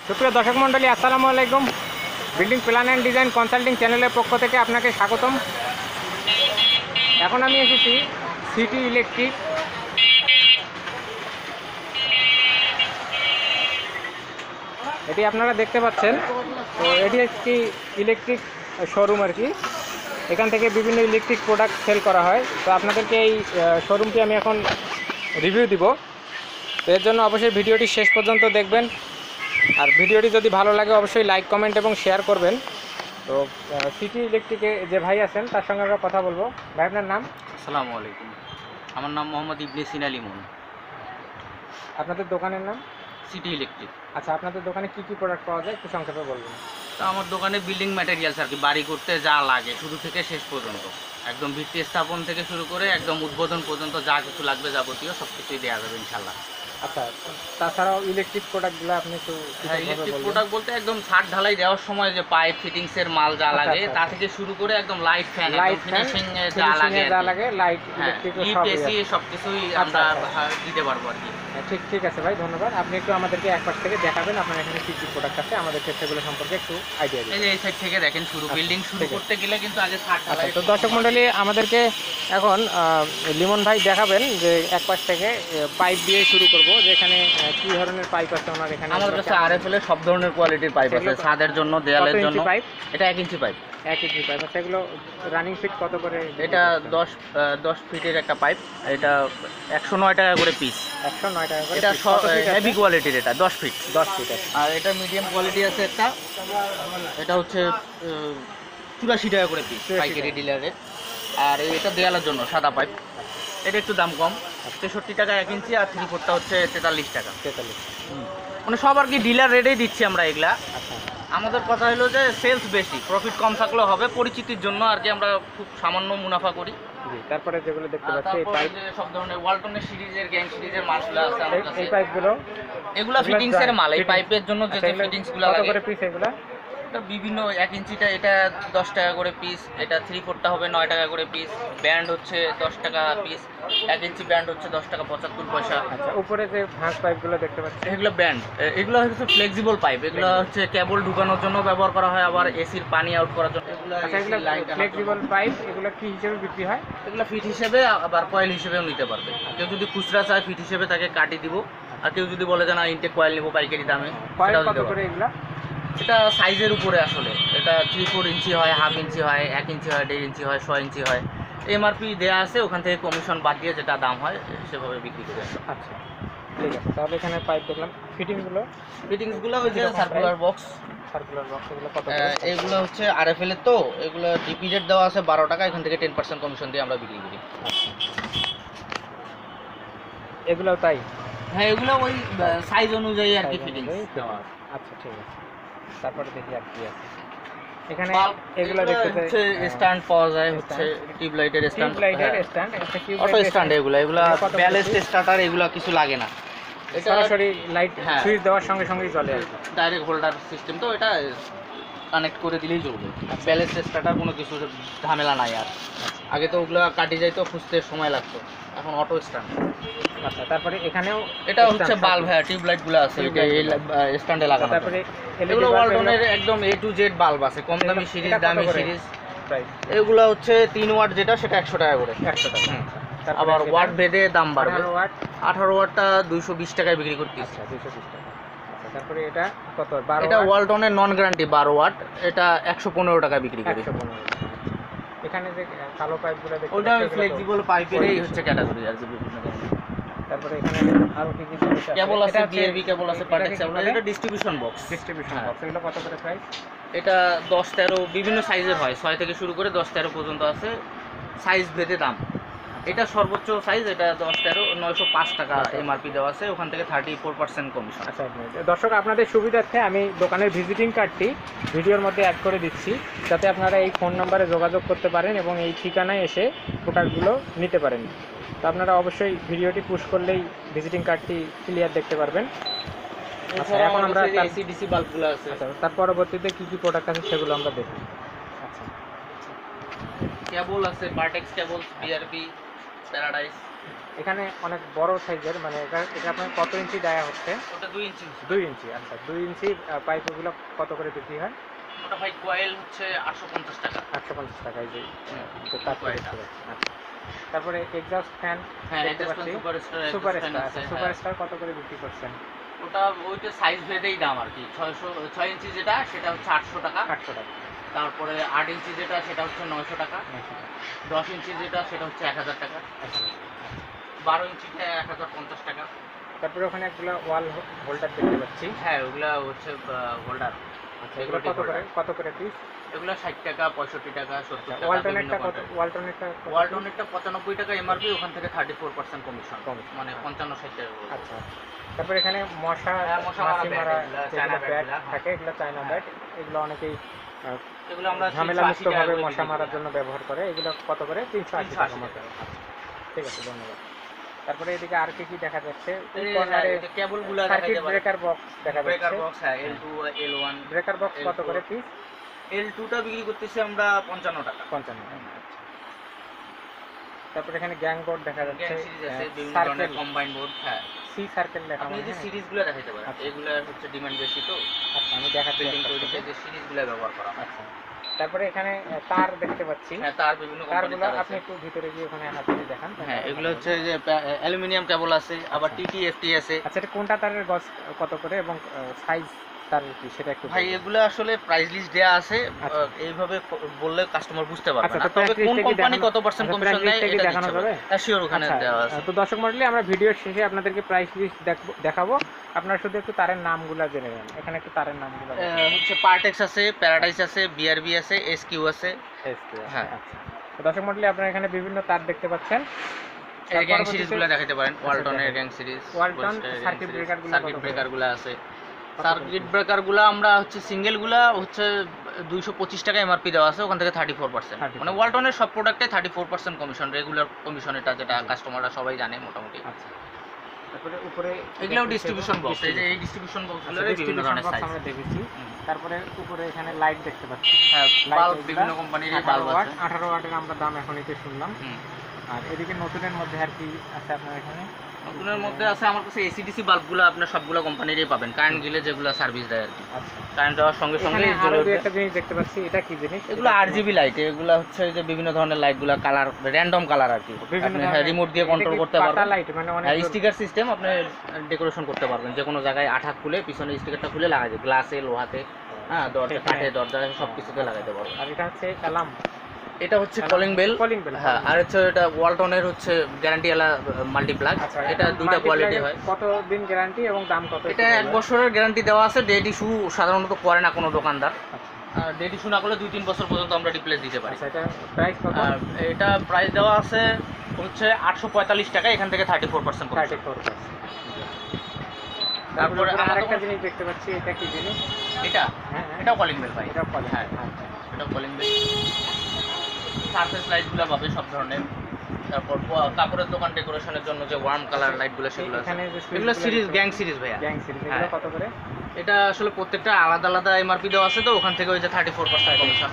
সুপ্রিয় দর্শক মণ্ডলী, আসসালামু আলাইকুম। Building plan and design consulting চ্যানেলের পক্ষ থেকে আপনাকে স্বাগতম। এখন আমি এসেছি সিটি ইলেকট্রিক। এটি আপনারা দেখতে পাচ্ছেন। তো এটি একটি ইলেকট্রিক শোরুম আর কি। এখান থেকে বিভিন্ন ইলেকট্রিক প্রোডাক্ট সেল করা হয়। তো আপনাদেরকে এই শোরুমটি আমি এখন রিভিউ দিব। তো এর জন্য অবশ্যই ভিডিওটি শেষ পর্যন্ত দেখবেন। আর ভিডিওটি যদি ভালো লাগে অবশ্যই লাইক, কমেন্ট এবং শেয়ার করবেন। তো সিটি ইলেকট্রিকে যে ভাই আছেন তার সঙ্গে আমরা কথা বলবো। ভাই, আপনার নাম? আসসালামু আলাইকুম, আমার নাম মোহাম্মদ ইবনে সিনা লিমন। আপনাদের দোকানের নাম? City electric. আচ্ছা, আপনাদের দোকানে কি কি প্রোডাক্ট পাওয়া যায় একটু সংক্ষেপে বলবেন। তো আমার দোকানে বিল্ডিং ম্যাটেরিয়ালস আর কি, বাড়ি করতে যা লাগে শুরু থেকে শেষ পর্যন্ত, একদম ভিত্তি স্থাপন থেকে শুরু করে একদম উদ্বোধন পর্যন্ত যা কিছু লাগবে যাবতীয় সব কিছুই দেওয়া যাবে ইনশাল্লাহ। আচ্ছা, তাছাড়াও ইলেকট্রিক প্রোডাক্টগুলো আপনি একটু ইলেকট্রিক প্রোডাক্ট বলতে একদম ছাদ ঢালাই দেওয়ার সময় যে পাইপ ফিটিংসের মাল যা লাগে তা থেকে শুরু করে একদম লাইট ফ্যান, ফিনিশিং যা লাগে লাইট, ইলেকট্রিক সব কিছুই আমরা দিতে পারবো আর কি। ঠিক আছে ভাই, ধন্যবাদ। আপনি একটু আমাদেরকে এক পাশ থেকে দেখাবেন আপনার এখানে কী কী প্রোডাক্ট আছে, আমাদের সেগুলো সম্পর্কে একটু আইডিয়া দিন। এই সাইড থেকে দেখেন, বিল্ডিং শুরু করতে গেলে কিন্তু আগে ছাদ ঢালাই। তো দর্শক মণ্ডলী, আমাদেরকে এখন লিমন ভাই দেখাবেন যে এক পাশ থেকে পাইপ দিয়ে শুরু করব, যে এখানে কি ধরনের পাইপ আছে ওনার এখানে। আমাদের কাছে আরএফএল এর সব ধরনের কোয়ালিটির পাইপ আছে, ছাদের জন্য, দেয়ালের জন্য। পাইপ এটা 1 ইঞ্চি পাইপ। 1 ইঞ্চি পাইপ আছে। এগুলো রানিং ফিট কত করে? এটা 10 ফিটের একটা পাইপ। এটা 109 টাকা করে পিস। 109 টাকা করে। এটা হেভি কোয়ালিটির, এটা 10 ফিট। 10 ফিট আছে। আর এটা মিডিয়াম কোয়ালিটি আছে একটা, এটা হচ্ছে 84 টাকা করে পিস পাইকারি ডিলারের। আর এটা দেয়ালের জন্য সাদা পাইপ, এটা একটু দাম কম, 63 টাকা 1 ইঞ্চি। আর 3/4টা হচ্ছে 43 টাকা। 43। মানে সব আর কি ডিলার রেটেই দিচ্ছি আমরা এগুলা। আচ্ছা, আমাদের কথা হলো যে সেলস বেশি, প্রফিট কম থাকলেও হবে, পরিচিতির জন্য আর কি আমরা খুব সামান্য মুনাফা করি। তারপরে যেগুলো দেখতে পাচ্ছি এই পাইপ, সব ধরনের ওয়ালটনের সিরিজের, গ্যাং সিরিজের মালগুলো আছে আমাদের কাছে। এই পাইপগুলো এগুলা ফিটিংস এর মাল। এই পাইপের জন্য যে ফিটিংসগুলো লাগে। কত করে পিস এগুলা? এটা বিভিন্ন 1 ইঞ্চিটা এটা 10 টাকা করে পিস, এটা 3/4টা হবে 9 টাকা করে পিস, ব্যান্ড হচ্ছে 10 টাকা পিস, 1 ইঞ্চি ব্যান্ড হচ্ছে 10 টাকা 75 পয়সা। আচ্ছা, উপরে যে ভাঁজ পাইপগুলো দেখতে পাচ্ছি এগুলো ব্যান্ড, এগুলো হচ্ছে ফ্লেক্সিবল পাইপ। এগুলো হচ্ছে কেবল ঢুকানোর জন্য ব্যবহার করা হয়, আবার এসির পানি আউট করার জন্য। আচ্ছা, এগুলো ফ্লেক্সিবল পাইপ, এগুলো কি হিসেবে বিক্রি হয়? এগুলো ফিট হিসেবে আবার কয়েল হিসেবেও নিতে পারবে। কেউ যদি খুচরা চায় ফিট হিসেবে তাকে কাটি দিব, আর কেউ যদি বলে যে না ইনটেক কয়েল নেবো পাইকারি দামে, কয়েল কত করে এগুলা? এটা সাইজের উপরে আসলে, এটা 3-4 ইঞ্চি হয়, 1/2 ইঞ্চি হয়, 1 ইঞ্চি হয়, 1.5 ইঞ্চি হয়, 100 ইঞ্চি হয়। এমআরপি দেওয়া আছে, ওখান থেকে কমিশন বাদ দিয়ে যেটা দাম হয় সেভাবে বিক্রি করে। আচ্ছা, ঠিক আছে। তাহলে এখানে পাইপ দেখলাম, ফিটিংসগুলো ওই যে সার্কুলার বক্স, এগুলো কত? এগুলো হচ্ছে আরএফএল এর। তো এগুলো ডিপিজেড দেওয়া আছে 12 টাকা, এখান থেকে 10% কমিশন দিয়ে আমরা বিক্রি করি। এগুলো তাই? হ্যাঁ, এগুলো ওই সাইজ অনুযায়ী আর কি ফিটিংস দেওয়া আছে। আচ্ছা, ঠিক আছে। তারপরে দেখি আর কি আছে এখানে। এগুলো দেখতে হচ্ছে স্ট্যান্ড পাওয়া যায়, হচ্ছে টিউবলাইটের স্ট্যান্ড, অটো স্ট্যান্ড। এগুলো ব্যালেন্সড স্টার্টার, এগুলো কিছু লাগে না। এটা সরাসরি লাইট সুইচ দেওয়ার সঙ্গে সঙ্গেই চলে আসবে, ডাইরেক্ট হোল্ডার সিস্টেম। তো এটা কানেক্ট করে দিলেই চলবে। ব্যালেন্সড স্টার্টার, কোনো কিছু ঝামেলা নাই। আর আগে তো ওগুলো কাটি যাইতো, খুঁজতে সময় লাগতো, এখন অটো স্ট্যান্ড। আচ্ছা, তারপরে এখানেও এটা হচ্ছে বাল্ব। হ্যাঁ, টিউবলাইট গুলো আছে এটা এই স্ট্যান্ডে লাগানো। তারপরে এগুলো ওয়ালটনের একদম A to Z বাল্ব আছে, কম দামি সিরিজ, দামি সিরিজ। এগুলো হচ্ছে 3 ওয়াট যেটা, সেটা 100 টাকা করে। 100 টাকা। আবার ওয়াট ভেদে দাম বাড়বে। 18 ওয়াটটা 220 টাকায় বিক্রি করতেছি। আচ্ছা, 220 টাকা। আচ্ছা, তারপরে এটা কত? 12 এটা ওয়ালটনের নন গ্যারান্টি 12 ওয়াট, এটা 115 টাকায় বিক্রি করি। 115। এখানে যে কালো পাইপগুলো দেখতে, ওটা ফ্লেক্সিবল পাইপেরই হচ্ছে ক্যাটাগরি আর কি, বিভিন্ন ধরনের। তারপরে এখানে আরো কি কি কেবল আছে, বিএবি কেবল আছে, পার্টেক্স কেবল। এটা ডিস্ট্রিবিউশন বক্স। বক্স, এগুলো কত করে প্রাইস? এটা 10-13 বিভিন্ন সাইজের হয়, 6 থেকে শুরু করে 10-13 পর্যন্ত আছে, সাইজ ভেদে দাম। এটা সর্বোচ্চ সাইজ, এটা 10-13 905 টাকা এমআরপি দেওয়া আছে, ওখান থেকে 34% কমিশন। আচ্ছা, দর্শক আপনাদের সুবিধার্থে আমি দোকানের ভিজিটিং কার্ডটি ভিডিওর মধ্যে অ্যাড করে দিচ্ছি, যাতে আপনারা এই ফোন নাম্বারে যোগাযোগ করতে পারেন এবং এই ঠিকানায় এসে প্রোডাক্টগুলো নিতে পারেন। তো আপনারা অবশ্যই ভিডিওটি পুশ করলেই ভিজিটিং কার্ডটি ক্লিয়ার দেখতে পারবেন। আচ্ছা, এখন আমরা এসি/ডিসি বাল্বগুলো আছে। তার পরবর্তীতে কী কী প্রোডাক্ট আছে সেগুলো আমরা দেখি। আচ্ছা, কেবল আছে, পার্টেক্স কেবল, বিআরবি, প্যারাডাইস। এখানে অনেক বড় সাইজের, মানে এটা আপনার কত ইঞ্চি ডায়া হচ্ছে? ওটা 2 ইঞ্চি। 2 ইঞ্চি। আচ্ছা, 2 ইঞ্চি পাইপগুলো কত করে বিক্রি হয়? ওটা ভাই কয়েল হচ্ছে 850 টাকা। 850 টাকা। এই যে কয়েলটা। আচ্ছা, তারপরে এক্সস্ট ফ্যান হ্যাঁ, দেখতে এটা পাচ্ছি, সুপারস্টার। সুপারস্টার। আচ্ছা, সুপারস্টার কত করে বিক্রি করছেন? ওটা ওইটা সাইজ ভেদেই দাম আর কি। 6 ইঞ্চি যেটা সেটা হচ্ছে 800 টাকা। 800 টাকা। তারপরে 8 ইঞ্চি যেটা সেটা হচ্ছে 900 টাকা। 10 ইঞ্চি যেটা সেটা হচ্ছে 1000 টাকা। 12 ইঞ্চিটা 1050 টাকা। তারপরে ওখানে একগুলো ওয়াল হোল্ডার দেখতে পাচ্ছি। হ্যাঁ, ওগুলা হচ্ছে হোল্ডার। আচ্ছা, এগুলো কত করে পিস? এগুলা 60 টাকা, 65 টাকা, 70 টাকা। ওয়ালটনেটটা কত? ওয়ালটনেটটা 95 টাকা এমআরপি, ওখান থেকে 34% কমিশন, মানে 55-60 টাকা। আচ্ছা, তারপরে এখানে মশা মশা মাছি মারা চায়না ব্যাট ব্যাট থাকে, এগুলো চায়না ব্যাট। এগুলো অনেকেই এগুলো আমরা ঝামেলা মুক্তভাবে মশা মারার জন্য ব্যবহার করে। এগুলো কত করে? 380 টাকা 380 মতো। আচ্ছা, ঠিক আছে, ধন্যবাদ। তারপরে এদিকে আর কি দেখা যাচ্ছে? কেবলগুলো সার্কিট ব্রেকার বক্স দেখা যাচ্ছে। ব্রেকার বক্স, হ্যাঁ, L2 L1 ব্রেকার বক্স কত করে পিস? L2টা বিক্রি করতেছি আমরা 55 টাকা। 55 টাকা। তারপরে এখানে গ্যাং বোর্ড দেখা যাচ্ছে, গ্যাং সিরিজ আছে, বিভিন্ন সার্কেল ধরনের কম্বাইন বোর্ড। হ্যাঁ, সি সার্কেল লেখা আপনি আছে। যে সিরিজগুলো দেখাইতে পারেন, এগুলা হচ্ছে ডিমান্ড বেশি তো। আচ্ছা, আমি দেখাচ্ছি বিল্ডিং একটা তৈরিতে করে। যে সিরিজগুলো ব্যবহার করা হয়। আচ্ছা, তারপরে এখানে তার দেখতে পাচ্ছি। হ্যাঁ, তার বিভিন্ন কোম্পানির তারগুলো তার আপনি আছে। একটু ভিতরে গিয়ে ওখানে হাত দিয়ে দেখান। হ্যাঁ, এগুলো হচ্ছে যে অ্যালুমিনিয়াম কেবল আছে, আবার TTFT আছে। আচ্ছা, এটা কোনটা তারের গজ কত করে এবং সাইজ তারের কি সেটা একটু ভাই বলুন। এগুলো আসলে প্রাইস লিস্ট দেয়া আছে, আচ্ছা। এইভাবে বললে কাস্টমার বুঝতে পারবে আচ্ছা, না। তো তবে price কোন list টা কি কোম্পানি দেখানো- কত পার্সেন্ট আচ্ছা, কমিশন price নেয় list টা কি এটা দেখানো দিচ্ছে যাবে? হ্যাঁ, শিওর, ওখানে আচ্ছা, দেওয়া আছে। তো দর্শক মণ্ডলী, আমরা ভিডিওর শেষে আপনাদেরকে প্রাইস লিস্ট দেখাবো। আপনারা শুধু একটু তারের নামগুলো জেনে নেন। এখানে একটু তারের নামগুলো হচ্ছে পার্টেক্স আছে, প্যারাডাইস আছে, BRB আছে, SQ আছে। হ্যাঁ। আচ্ছা, তো দর্শক মণ্ডলী, আপনারা এখানে বিভিন্ন তার দেখতে পাচ্ছেন। এই গ্যাং পরবর্তীতে- সিরিজগুলো দেখাইতে পারেন, ওয়ালটনের গ্যাং সিরিজ, ওয়ালটন সার্কিট ব্রেকারগুলো সার্কিট ব্রেকারগুলো আছে। সার্কিট ব্রেকারগুলো আমরা হচ্ছে সিঙ্গেলগুলা হচ্ছে 225 টাকা এমআরপি দেওয়া আছে, ওখান থেকে 34%। 34% মানে ওয়ালটনের সব প্রোডাক্টে 34% কমিশন, রেগুলার কমিশন, এটা যেটা কাস্টমাররা সবাই জানে মোটামুটি। আচ্ছা, তারপরে উপরে এগুলো ডিস্ট্রিবিউশন বক্স, এই যে এই ডিস্ট্রিবিউশন বক্সগুলো বিভিন্ন ধরনের সাইজ। আমরা দেখেছি। তারপরে উপরে এখানে লাইট দেখতে পাচ্ছি। হ্যাঁ, Light বাল্ব এগুলা বিভিন্ন কোম্পানির 18 বাল্ব ওয়াট, আছে। 18 ওয়াটের আমরা দাম এখনই তো শুনলাম। হুম। আর এদিকে নতুনের মধ্যে আর কি আছে আপনার এখানে? নতুনের মধ্যে আছে আমার কাছে ACDC বাল্বগুলো, আপনার সবগুলো কোম্পানিরই পাবেন, কারেন্ট গেলে যেগুলো সার্ভিস দেয় আর কি। আচ্ছা, কারেন্ট দেওয়ার সঙ্গে সঙ্গে এখানে আরো দুই একটা জিনিস দেখতে পাচ্ছি। এটা কি জিনিস? এগুলো RGB লাইট, এগুলো হচ্ছে যে বিভিন্ন ধরনের লাইটগুলো, কালার র্যান্ডম কালার আর কি। আপনি রিমোট দিয়ে কন্ট্রোল করতে পারবেন। লাইট মানে অনেক স্টিকার সিস্টেম, আপনি ডেকোরেশন করতে পারবেন যে কোনো জায়গায়। আঠা খুলে পিছনে স্টিকারটা খুলে লাগাই যায়, গ্লাসে, লোহাতে, হ্যাঁ, দরজা, কাঠে, দরজা, সব কিছুতে লাগাইতে পারবেন। আর এটা হচ্ছে অ্যালার্ম। এটা হচ্ছে কলিং বেল। হ্যাঁ, আর হচ্ছে এটা ওয়ালটনের হচ্ছে গ্যারান্টি ওয়ালা মাল্টিপ্লাগ। আচ্ছা, এটা দুইটা কোয়ালিটি হয়। কত দিন গ্যারান্টি এবং দাম কত? এটা 1 বছরের গ্যারান্টি দেওয়া আছে। ডেট ইস্যু সাধারণত করে না কোনো দোকানদার। আর ডেট ইস্যু না করলে 2-3 বছর পর্যন্ত আমরা রিপ্লেস দিতে পারি। আচ্ছা, এটা প্রাইস কত? আর এটা প্রাইস দেওয়া আছে হচ্ছে 845 টাকা, এখান থেকে 34% কমিশন। 34%। তারপরে আরেকটা জিনিস দেখতে পাচ্ছি। এটা কি জিনিস? এটা হ্যাঁ, এটাও কলিং বেল ভাই। এটা কল। হ্যাঁ, এটাও কলিং বেল। সারফেস লাইটগুলো পাবে সব ধরনের। তারপর কাপড়ের দোকান ডেকোরেশনের জন্য যে ওয়ার্ম কালার লাইটগুলো সেগুলো আছে। এখানে যে এগুলো সিরিজ, গ্যাং সিরিজ ভাইয়া। গ্যাং সিরিজ, হ্যাঁ। এগুলো কত করে? এটা আসলে প্রত্যেকটা আলাদা আলাদা এমআরপি দেওয়া আছে, তো ওখান থেকে ওই যে 34% কমিশন।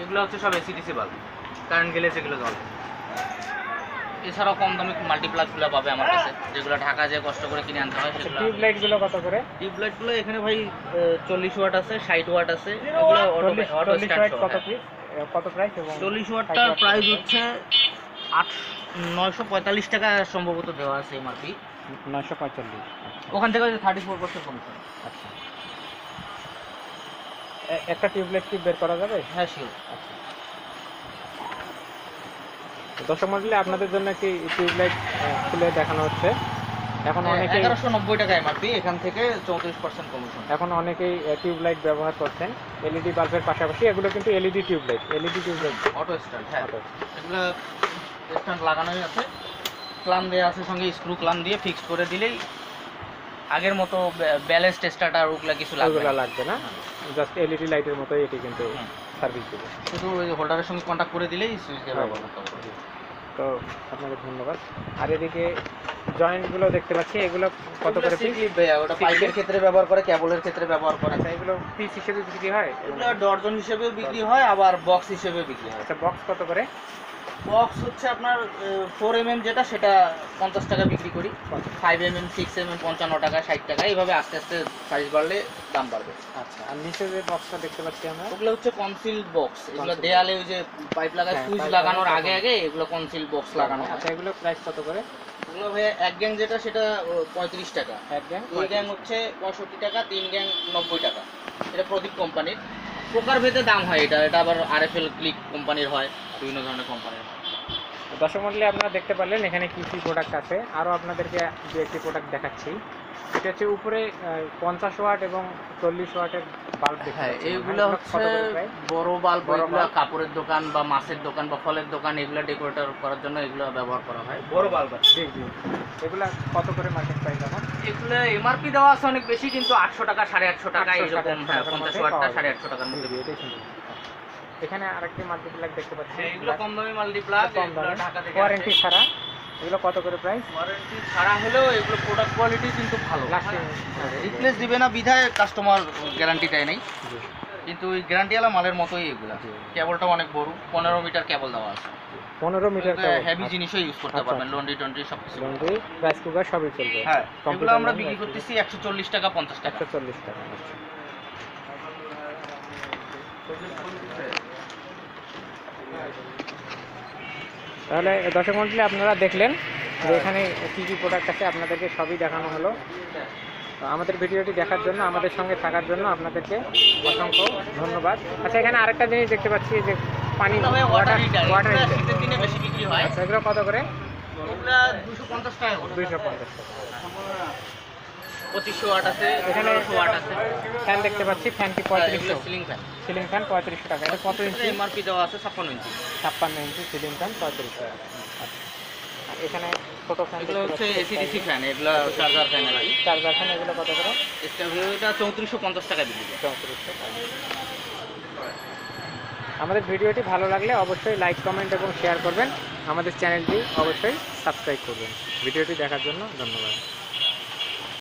এগুলো হচ্ছে সব ACDC বাল্ব, কারেন্ট গেলে যেগুলো জ্বলে। এছাড়াও কম দামি মাল্টিপ্লাগগুলো পাবে আমার কাছে, যেগুলো ঢাকা যেয়ে কষ্ট করে কিনে আনতে হয় সেগুলো। টিউব লাইট গুলো কত করে? টিউব লাইটগুলো এখানে ভাই 40 ওয়াট আছে, 60 ওয়াট আছে। এগুলো অটো 40 স্ট্যান্ড ওয়াট সহ। কত পিস? কত প্রাইস? এবং 40 ওয়াটটার প্রাইস হচ্ছে 945 টাকা সম্ভবত দেওয়া আছে এমআরপি। 945। ওখান থেকে 34% কমিশন। আচ্ছা, একটা টিউব লাইট কি বের করা যাবে? হ্যাঁ, শিওর। আচ্ছা, দর্শক মণ্ডলী, আপনাদের জন্য একটি টিউব লাইট খুলে দেখানো হচ্ছে। এখন অনেকেই 1190 টাকা এমআরপি, এখান থেকে 34% কমিশন। এখন অনেকেই টিউব লাইট ব্যবহার করছেন এলইডি বাল্বের পাশাপাশি। এগুলো কিন্তু LED tube light. Auto stand, হ্যাঁ, এগুলো স্ট্যান্ড লাগানোই আছে, ক্লাম দেওয়া আছে, সঙ্গে স্ক্রু ক্লাম দিয়ে ফিক্সড করে দিলেই আগের মতো ব্যালেন্স স্টার্টার ওগুলো কিছু লাগবে না। জাস্ট এলইডি লাইটের মতোই এটি কিন্তু সার্ভিস দেবে। শুধু ওই হোল্ডারের সঙ্গে কন্ট্যাক্ট করে দিলেই সুইচ দিয়ে ব্যবহার করতে হবে। তো আপনাকে ধন্যবাদ। আর এদিকে জয়েন্টগুলো দেখতে পাচ্ছি, এগুলো কত করে পিস? ওটা পাইপের ক্ষেত্রে ব্যবহার করে, কেবলের ক্ষেত্রে ব্যবহার করে। আচ্ছা, এগুলো পিস হিসেবে বিক্রি হয়? এগুলো ডর্জন হিসেবে বিক্রি হয়, আবার বক্স হিসেবে বিক্রি হয়। আচ্ছা, বক্স কত করে? বক্স হচ্ছে আপনার 4 mm যেটা সেটা 50 টাকা বিক্রি করি, 5 mm 6 mm 55 টাকা 60 টাকা, এইভাবে আস্তে আস্তে সাইজ বাড়লে দাম বাড়বে। আচ্ছা, আর নিচে যে বক্সটা দেখতে পাচ্ছি আমরা, ওগুলো হচ্ছে কনসিল বক্স, এগুলো Concealed দেয়ালে ওই যে পাইপ লাগায় হ্যাঁ, সুইচ pipe লাগানোর লাগানো আগে আগে এগুলো কনসিল বক্স লাগানো হয়। আচ্ছা, এগুলো প্রাইস কত করে? ওগুলো ভাইয়া এক গ্যাং যেটা সেটা 35 টাকা, এক গ্যাং 2 গ্যাং হচ্ছে 65 টাকা, 3 গ্যাং 90 টাকা। এটা প্রদীপ কোম্পানির, প্রকার ভেদে দাম হয়। এটা আবার RFL ক্লিক কোম্পানির হয়, বিভিন্ন ধরনের কোম্পানির হয়। দর্শক মণ্ডলী, আপনারা দেখতে পারলেন এখানে কি কি প্রোডাক্ট আছে। আরও আপনাদেরকে দু একটি প্রোডাক্ট দেখাচ্ছি। এটা হচ্ছে উপরে 50 ওয়াট এবং 40 ওয়াটের বাল্ব দেখতে হ্যাঁ, পাচ্ছি। এইগুলো কত হচ্ছে করে প্রায়? বড় বাল্ব, বড় এগুলো bulb। কাপড়ের দোকান বা মাছের দোকান বা ফলের দোকান এগুলো ডেকোরেটর করার জন্য এগুলো ব্যবহার করা হয়, বড় বাল্ব। জি জি। এগুলা কত করে মার্কেট প্রাইস এখন? এগুলো এমআরপি দেওয়া আছে অনেক বেশি, কিন্তু 800 টাকা 850 টাকা 800 এরকম। হ্যাঁ, 50 ওয়াটটা 850 টাকার জি মধ্যে। জি, এটাই সুন্দর। এখানে আরেকটি মাল্টিপ্লাগ দেখতে পাচ্ছি। হ্যাঁ, এগুলো কম দামি মাল্টিপ্লাগ, কম এগুলো দামে, ঢাকা থেকে ওয়ারেন্টি ছাড়া। এগুলো কত করে প্রাইস? ওয়ারেন্টি ছাড়া হলেও এগুলো প্রোডাক্ট কোয়ালিটি কিন্তু ভালো। লাস্টিং। রিপ্লেস দিবে না বিধায় কাস্টমার গ্যারান্টি দেয় নাই, জি কিন্তু ওই গ্যারান্টিওয়ালা মালের মতোই এগুলো। জি। কেবলটা অনেক বড়, 15 মিটার কেবল দেওয়া আছে। 15 মিটার হেভি জিনিসও ইউজ করতে আচ্ছা। পারবেন, লন্ড্রি টন্ড্রি সব কিছু। লন্ড্রি, রাইস কুকার সবই চলবে। হ্যাঁ, এগুলো কম্পিউটার আমরা লাইন, বিক্রি রাইস করতেছি 140 টাকা 50 টাকা। 140 টাকা। আচ্ছা। তাহলে দর্শক মণ্ডলী, আপনারা দেখলেন যে এখানে কী কী প্রোডাক্ট আছে, আপনাদেরকে সবই দেখানো হলো। তো আমাদের ভিডিওটি দেখার জন্য, আমাদের সঙ্গে থাকার জন্য আপনাদেরকে অসংখ্য ধন্যবাদ। আচ্ছা, এখানে আরেকটা জিনিস দেখতে পাচ্ছি যে পানি ওয়াটার ওয়াটার হিটার। শীতের দিনে বেশি বিক্রি হয়। আচ্ছা, এগুলো কত করে? ওগুলা 250 টাকা করে। 250 টাকা। 2500 ওয়াট আছে, এখানে 1500 ওয়াট আছে। ফ্যান দেখতে পাচ্ছি, ফ্যান কি 3500? সিলিং ফ্যান, সিলিং ফ্যান 3500 টাকা। এটা কত ইঞ্চি? এমআরপি দেওয়া আছে 56 ইঞ্চি। 56 ইঞ্চি সিলিং ফ্যান 3500 টাকা। আচ্ছা, আর এখানে ছোটো ফ্যান এগুলো হচ্ছে এসিডিসি ফ্যান, এগুলো চার্জার ফ্যান আর কি। চার্জার ফ্যান, এগুলো কত করে? এটা 3450 টাকা বিক্রি করে। 3400 টাকা। আমাদের ভিডিওটি ভালো লাগলে অবশ্যই লাইক, কমেন্ট এবং শেয়ার করবেন। আমাদের চ্যানেলটি অবশ্যই সাবস্ক্রাইব করবেন। ভিডিওটি দেখার জন্য ধন্যবাদ।